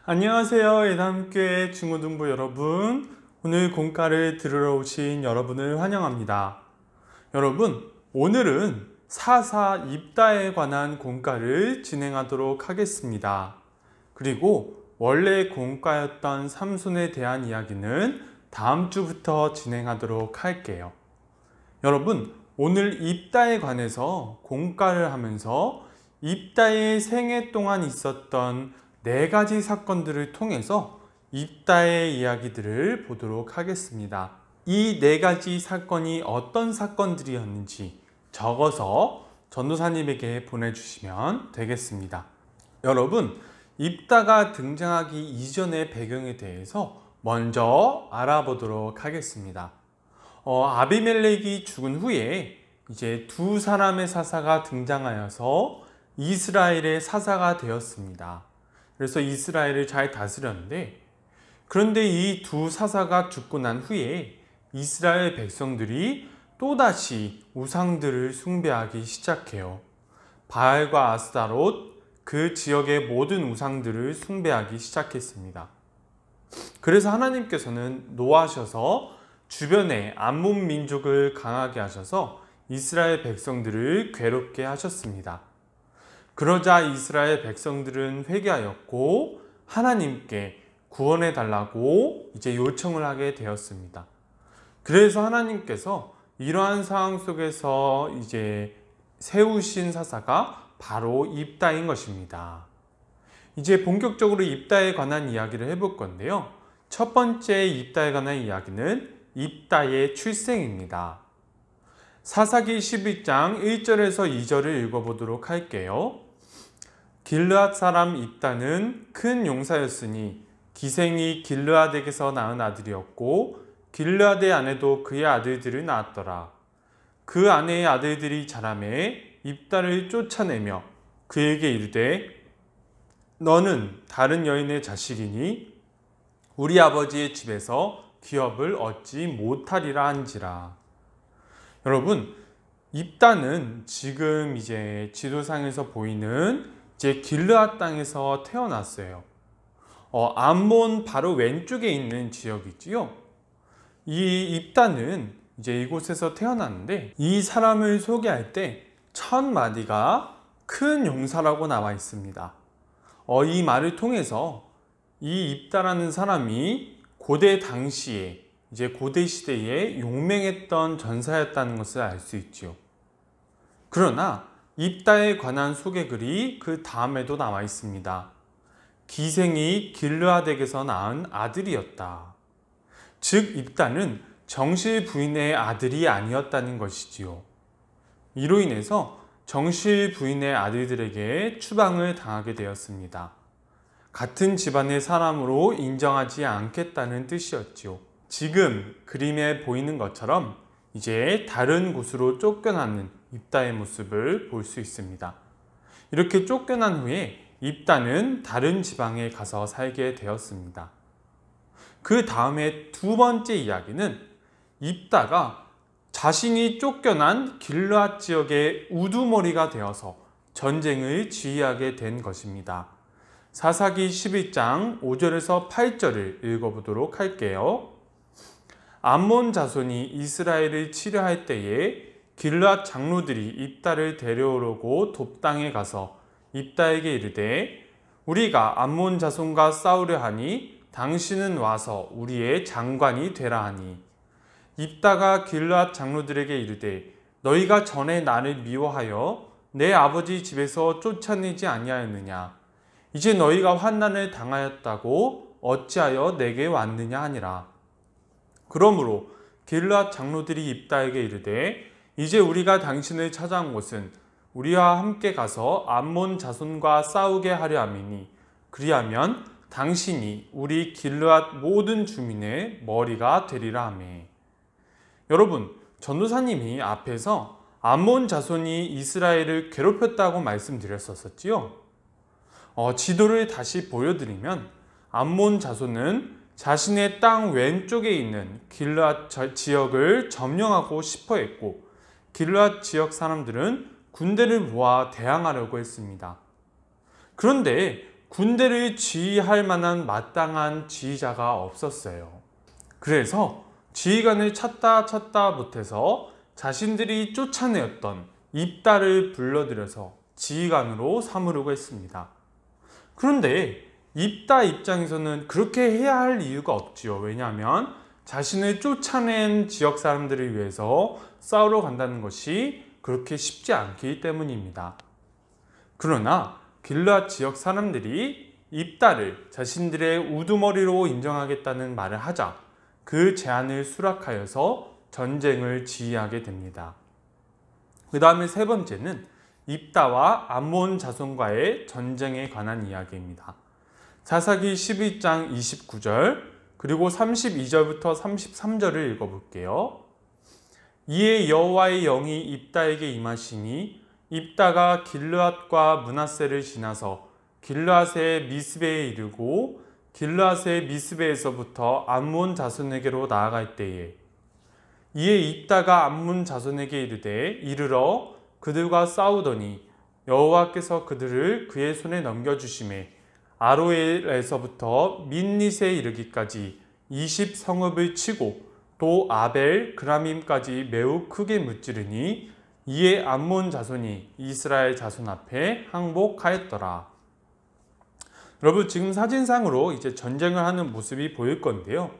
안녕하세요. 예담교회 중고등부 여러분. 오늘 공과를 들으러 오신 여러분을 환영합니다. 여러분, 오늘은 사사 입다에 관한 공과를 진행하도록 하겠습니다. 그리고 원래 공과였던 삼손에 대한 이야기는 다음 주부터 진행하도록 할게요. 여러분, 오늘 입다에 관해서 공과를 하면서 입다의 생애 동안 있었던 4가지 사건들을 통해서 입다의 이야기들을 보도록 하겠습니다. 이 4가지 사건이 어떤 사건들이었는지 적어서 전도사님에게 보내주시면 되겠습니다. 여러분, 입다가 등장하기 이전의 배경에 대해서 먼저 알아보도록 하겠습니다. 아비멜렉이 죽은 후에 이제 2 사람의 사사가 등장하여서 이스라엘의 사사가 되었습니다. 그래서 이스라엘을 잘 다스렸는데, 그런데 이 2 사사가 죽고 난 후에 이스라엘 백성들이 또다시 우상들을 숭배하기 시작해요. 바알과 아스타롯, 그 지역의 모든 우상들을 숭배하기 시작했습니다. 그래서 하나님께서는 노하셔서 주변에 암몬 민족을 강하게 하셔서 이스라엘 백성들을 괴롭게 하셨습니다. 그러자 이스라엘 백성들은 회개하였고 하나님께 구원해 달라고 이제 요청을 하게 되었습니다. 그래서 하나님께서 이러한 상황 속에서 이제 세우신 사사가 바로 입다인 것입니다. 이제 본격적으로 입다에 관한 이야기를 해볼 건데요. 첫 번째 입다에 관한 이야기는 입다의 출생입니다. 사사기 11장 1절에서 2절을 읽어보도록 할게요. 길르앗 사람 입다는 큰 용사였으니 기생이 길르앗에게서 낳은 아들이었고 길르앗의 아내도 그의 아들들을 낳았더라. 그 아내의 아들들이 자라매 입다를 쫓아내며 그에게 이르되 너는 다른 여인의 자식이니 우리 아버지의 집에서 기업을 얻지 못하리라 한지라. 여러분, 입다는 지금 이제 지도상에서 보이는 이제 길르앗 땅에서 태어났어요. 암몬 바로 왼쪽에 있는 지역이지요. 이 입다는 이제 이곳에서 태어났는데, 이 사람을 소개할 때 첫 마디가 큰 용사라고 나와 있습니다. 이 말을 통해서 이 입다라는 사람이 고대 당시에 이제 고대 시대에 용맹했던 전사였다는 것을 알 수 있죠. 그러나 입다에 관한 소개글이 그 다음에도 나와 있습니다. 기생이 길르앗에게서 낳은 아들이었다. 즉 입다는 정실 부인의 아들이 아니었다는 것이지요. 이로 인해서 정실 부인의 아들들에게 추방을 당하게 되었습니다. 같은 집안의 사람으로 인정하지 않겠다는 뜻이었지요. 지금 그림에 보이는 것처럼 이제 다른 곳으로 쫓겨나는 입다의 모습을 볼 수 있습니다. 이렇게 쫓겨난 후에 입다는 다른 지방에 가서 살게 되었습니다. 그 다음에 2번째 이야기는 입다가 자신이 쫓겨난 길르앗 지역의 우두머리가 되어서 전쟁을 지휘하게 된 것입니다. 사사기 11장 5절에서 8절을 읽어보도록 할게요. 암몬 자손이 이스라엘을 치려할 때에 길르앗 장로들이 입다를 데려오려고 돕당에 가서 입다에게 이르되 우리가 암몬 자손과 싸우려 하니 당신은 와서 우리의 장관이 되라 하니, 입다가 길르앗 장로들에게 이르되 너희가 전에 나를 미워하여 내 아버지 집에서 쫓아내지 아니하였느냐? 이제 너희가 환난을 당하였다고 어찌하여 내게 왔느냐 하니라. 그러므로 길르앗 장로들이 입다에게 이르되 이제 우리가 당신을 찾아온 것은 우리와 함께 가서 암몬 자손과 싸우게 하려 함이니 그리하면 당신이 우리 길르앗 모든 주민의 머리가 되리라 하매. 여러분, 전도사님이 앞에서 암몬 자손이 이스라엘을 괴롭혔다고 말씀드렸었지요. 지도를 다시 보여드리면 암몬 자손은 자신의 땅 왼쪽에 있는 길르앗 지역을 점령하고 싶어 했고, 길르앗 지역 사람들은 군대를 모아 대항하려고 했습니다. 그런데 군대를 지휘할 만한 마땅한 지휘자가 없었어요. 그래서 지휘관을 찾다 못해서 자신들이 쫓아내었던 입다를 불러들여서 지휘관으로 삼으려고 했습니다. 그런데 입다 입장에서는 그렇게 해야 할 이유가 없지요. 왜냐하면 자신을 쫓아낸 지역 사람들을 위해서 싸우러 간다는 것이 그렇게 쉽지 않기 때문입니다. 그러나 길르앗 지역 사람들이 입다를 자신들의 우두머리로 인정하겠다는 말을 하자 그 제안을 수락하여서 전쟁을 지휘하게 됩니다. 그 다음에 세 번째는 입다와 암몬 자손과의 전쟁에 관한 이야기입니다. 사사기 12장 29절 그리고 32절부터 33절을 읽어볼게요. 이에 여호와의 영이 입다에게 임하시니 입다가 길르앗과 므낫세를 지나서 길르앗의 미스베에 이르고 길르앗의 미스베에서부터 암몬 자손에게로 나아갈 때에 이에 입다가 암몬 자손에게 이르러 그들과 싸우더니 여호와께서 그들을 그의 손에 넘겨주시매 아로엘에서부터 민닛에 이르기까지 20성읍을 치고 또 아벨 그라밈까지 매우 크게 무찌르니 이에 암몬 자손이 이스라엘 자손 앞에 항복하였더라. 여러분 지금 사진상으로 이제 전쟁을 하는 모습이 보일 건데요.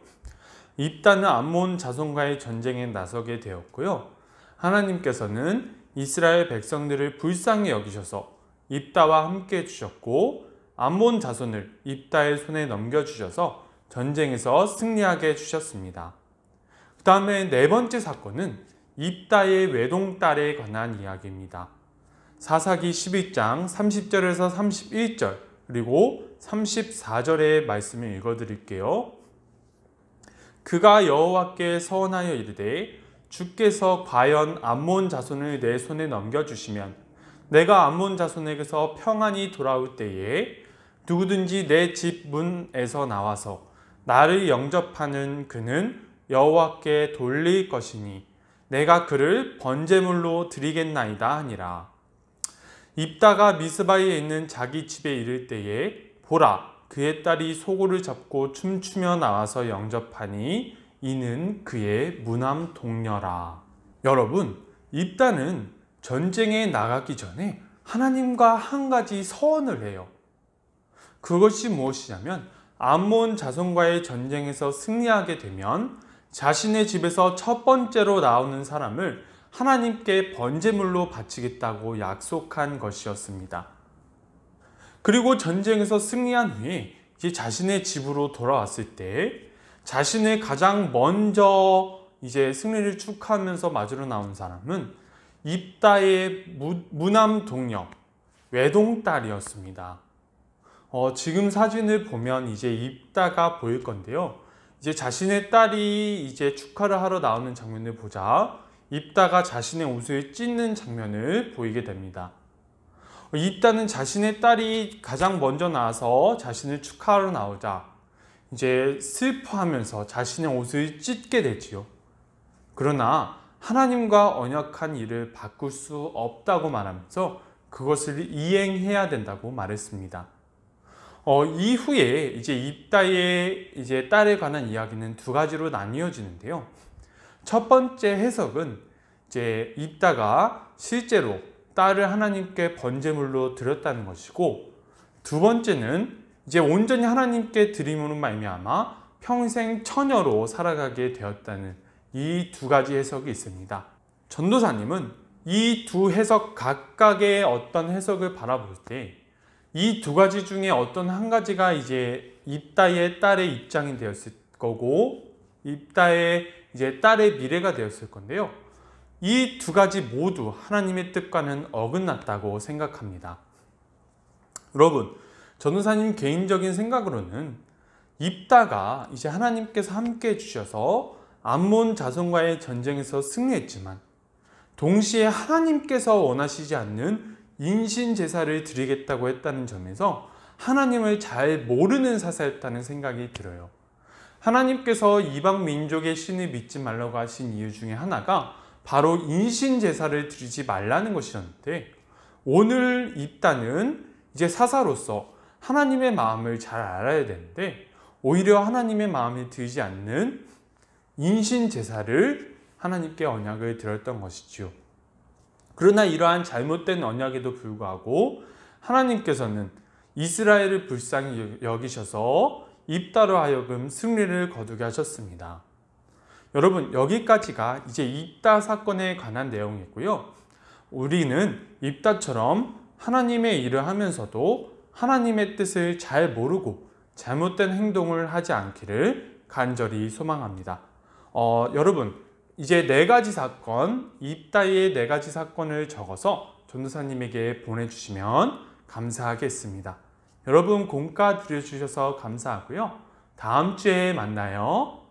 입다는 암몬 자손과의 전쟁에 나서게 되었고요. 하나님께서는 이스라엘 백성들을 불쌍히 여기셔서 입다와 함께 해주셨고 암몬 자손을 입다의 손에 넘겨주셔서 전쟁에서 승리하게 해주셨습니다. 그 다음에 네 번째 사건은 입다의 외동딸에 관한 이야기입니다. 사사기 11장 30절에서 31절 그리고 34절의 말씀을 읽어드릴게요. 그가 여호와께 서원하여 이르되 주께서 과연 암몬 자손을 내 손에 넘겨주시면 내가 암몬 자손에게서 평안히 돌아올 때에 누구든지 내 집 문에서 나와서 나를 영접하는 그는 여호와께 돌릴 것이니 내가 그를 번제물로 드리겠나이다 하니라. 입다가 미스바에 있는 자기 집에 이를 때에 보라 그의 딸이 소고를 잡고 춤추며 나와서 영접하니 이는 그의 무남 동녀라. 여러분 입다는 전쟁에 나가기 전에 하나님과 한 가지 서원을 해요. 그것이 무엇이냐면 암몬 자손과의 전쟁에서 승리하게 되면 자신의 집에서 첫 번째로 나오는 사람을 하나님께 번제물로 바치겠다고 약속한 것이었습니다. 그리고 전쟁에서 승리한 후에 이제 자신의 집으로 돌아왔을 때 자신을 가장 먼저 이제 승리를 축하하면서 맞으러 나온 사람은 입다의 무남 동녀, 외동딸이었습니다. 지금 사진을 보면 이제 입다가 보일 건데요. 이제 자신의 딸이 이제 축하를 하러 나오는 장면을 보자 입다가 자신의 옷을 찢는 장면을 보이게 됩니다. 입다는 자신의 딸이 가장 먼저 나와서 자신을 축하하러 나오자 이제 슬퍼하면서 자신의 옷을 찢게 되지요. 그러나 하나님과 언약한 일을 바꿀 수 없다고 말하면서 그것을 이행해야 된다고 말했습니다. 이후에 이제 입다의 이제 딸에 관한 이야기는 두 가지로 나뉘어지는데요. 첫 번째 해석은 이제 입다가 실제로 딸을 하나님께 번제물로 드렸다는 것이고, 두 번째는 이제 온전히 하나님께 드림으로 말미암아 평생 처녀로 살아가게 되었다는 이 두 가지 해석이 있습니다. 전도사님은 이 두 해석 각각의 어떤 해석을 바라볼 때 이 두 가지 중에 어떤 한 가지가 이제 입다의 딸의 입장이 되었을 거고 입다의 이제 딸의 미래가 되었을 건데요. 이 두 가지 모두 하나님의 뜻과는 어긋났다고 생각합니다. 여러분, 전도사님 개인적인 생각으로는 입다가 이제 하나님께서 함께 해주셔서 암몬 자손과의 전쟁에서 승리했지만 동시에 하나님께서 원하시지 않는 인신 제사를 드리겠다고 했다는 점에서 하나님을 잘 모르는 사사였다는 생각이 들어요. 하나님께서 이방 민족의 신을 믿지 말라고 하신 이유 중에 하나가 바로 인신 제사를 드리지 말라는 것이었는데, 오늘 입다는 이제 사사로서 하나님의 마음을 잘 알아야 되는데 오히려 하나님의 마음에 들지 않는 인신 제사를 하나님께 언약을 드렸던 것이지요. 그러나 이러한 잘못된 언약에도 불구하고 하나님께서는 이스라엘을 불쌍히 여기셔서 입다로 하여금 승리를 거두게 하셨습니다. 여러분, 여기까지가 이제 입다 사건에 관한 내용이고요. 우리는 입다처럼 하나님의 일을 하면서도 하나님의 뜻을 잘 모르고 잘못된 행동을 하지 않기를 간절히 소망합니다. 여러분, 이제 4가지 사건, 입다의 4가지 사건을 적어서 전도사님에게 보내주시면 감사하겠습니다. 여러분, 공과 들여주셔서 감사하고요. 다음 주에 만나요.